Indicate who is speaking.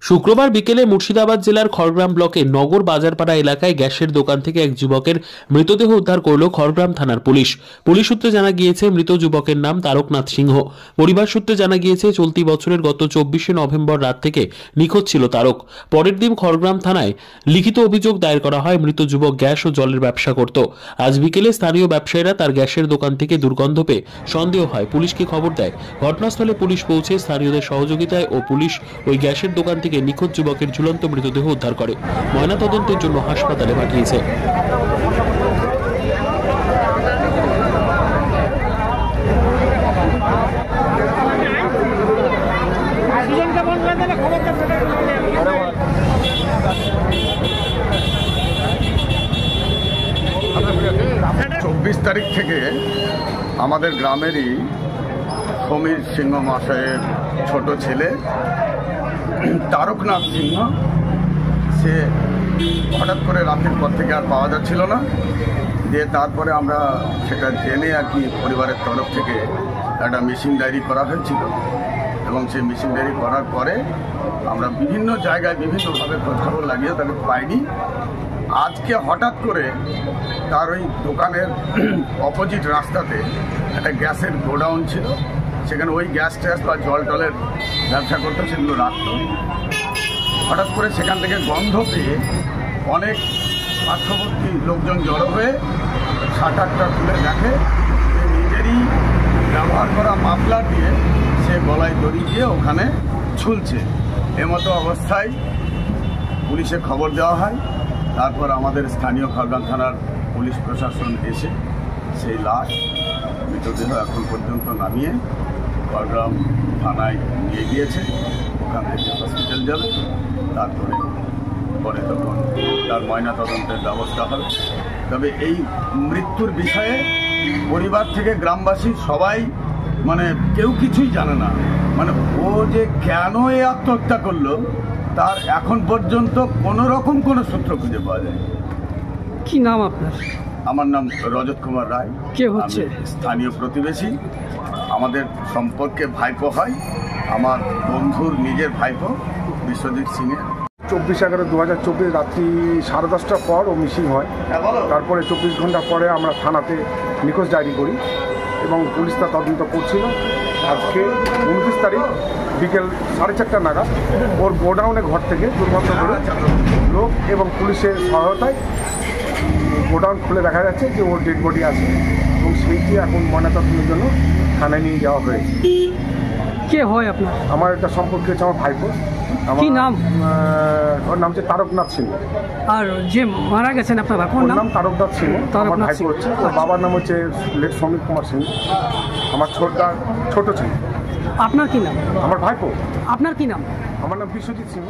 Speaker 1: শুক্রবার বিকেলে মুর্শিদাবাদ জেলার খড়গ্রাম ব্লকের নগর বাজারপাড়া এলাকায় গ্যাসের দোকান থেকে এক যুবকের মৃতদেহ উদ্ধার করল খড়গ্রাম থানার পুলিশ। পুলিশ সূত্রে জানা গিয়েছে মৃত যুবকের নাম তারকনাথ সিংহ। পরিবার সূত্রে জানা গিয়েছে চলতি বছরের গত 24শে নভেম্বর রাত থেকে নিখোঁজ ছিল তারক। পরের দিন খড়গ্রাম থানায় লিখিত অভিযোগ দায়ের করা হয়। মৃত যুবক গ্যাস ও জলের ব্যবসা করত। আজ বিকেলে স্থানীয় ব্যবসায়ীরা তার গ্যাসের দোকান থেকে দুর্গন্ধ পেয়ে সন্দেহ হয়, পুলিশকে খবর দেয়। ঘটনাস্থলে পুলিশ পৌঁছে স্থানীয়দের সহযোগিতায় ও পুলিশ ওই গ্যাসের দোকান থেকে নিখোঁজ যুবকের ঝুলন্ত মৃতদেহ উদ্ধার করে ময়নাতদন্তের জন্য হাসপাতালে পাঠিয়েছে।
Speaker 2: চব্বিশ তারিখ থেকে আমাদের গ্রামেরই সমীর সিংহ মহাশয়ের ছোট ছেলে তারকনাথ সিংহ, সে হঠাৎ করে রাতের পর থেকে আর পাওয়া যাচ্ছিল না। দিয়ে তারপরে আমরা সেটা জেনে আর কি পরিবারের তরফ থেকে একটা মিসিং ডায়েরি করা হয়েছিল এবং সেই মিসিং ডায়েরি করার পরে আমরা বিভিন্ন জায়গায় বিভিন্নভাবে খোঁজখবর লাগিয়ে তাকে পাইনি। আজকে হঠাৎ করে তার ওই দোকানের অপোজিট রাস্তাতে একটা গ্যাসের গোডাউন ছিল, সেখানে ওই গ্যাস ট্যাস বা জল টলের ব্যবসা করতে সেগুলো রাখত। হঠাৎ করে সেখান থেকে গন্ধ পেয়ে অনেক পার্শ্ববর্তী লোকজন জড়ো হয়ে শাটারটা তুলে দেখে নিজেরই ব্যবহার করা মাফলার দিয়ে সে গলায় দড়ি দিয়ে ওখানে ঝুলছে। এমতো অবস্থায় পুলিশে খবর দেওয়া হয়। তারপর আমাদের স্থানীয় খড়গ্রাম থানার পুলিশ প্রশাসন এসে সেই লাশ মৃতদেহ এখন পর্যন্ত নামিয়ে খড়গ্রাম থানায় নিয়ে গিয়েছে। ওখান থেকে হসপিটাল যাবে, তারপরে পরে তখন তার ময়নাতদন্তের ব্যবস্থা হবে। তবে এই মৃত্যুর বিষয়ে পরিবার থেকে গ্রামবাসী সবাই কেউ কিছুই জানে না। ও যে কেন এই আত্মহত্যা করলো তার এখন পর্যন্ত কোনো রকম কোনো সূত্র খুঁজে পাওয়া যায়।
Speaker 3: কি নাম আপনার?
Speaker 2: আমার নাম রজত কুমার রায়।
Speaker 3: কে হচ্ছে?
Speaker 2: স্থানীয় প্রতিবেশী, আমাদের সম্পর্কে ভাইপো হয়, আমার বন্ধুর নিজের ভাইপো বিশ্বজিৎ সিংয়ের।
Speaker 4: 24/11/2024 রাত্রি 10:30টার পর ও মিসিং হয়। তারপরে 24 ঘন্টা পরে আমরা থানাতে নিখোঁজ ডায়েরি করি এবং পুলিশ তা তদন্ত করছিল। আজকে 29 তারিখ বিকেল 4:30 নাগাদ ওর গোডাউনে ঘর থেকে দুর্গন্ধ করে লোক এবং পুলিশের সহায়তায় গোডাউন খুলে দেখা যাচ্ছে যে ওর ডেড বডি আছে এবং সেইটি এখন ময়নাতদন্তের জন্য থানায় নিয়ে যাওয়া হয়েছে।
Speaker 3: কে হয় আপনার?
Speaker 4: আমার একটা সম্পর্কে হচ্ছে আমার ভাইপো।
Speaker 3: কি নাম?
Speaker 4: ওর নাম হচ্ছে তারকনাথ সিংহ।
Speaker 3: আর যে মারা গেছেন আপনার ভাইপোর নাম?
Speaker 4: তারকনাথ সিংহ। আমার ভাইপো হচ্ছে, ওর বাবার নাম হচ্ছে সমীর কুমার সিংহ। আমার ছোট ছেলে।
Speaker 3: আপনার কি নাম?
Speaker 4: আমার ভাইপো।
Speaker 3: আপনার কি নাম?
Speaker 4: আমার নাম বিশ্বজিৎ সিংহ।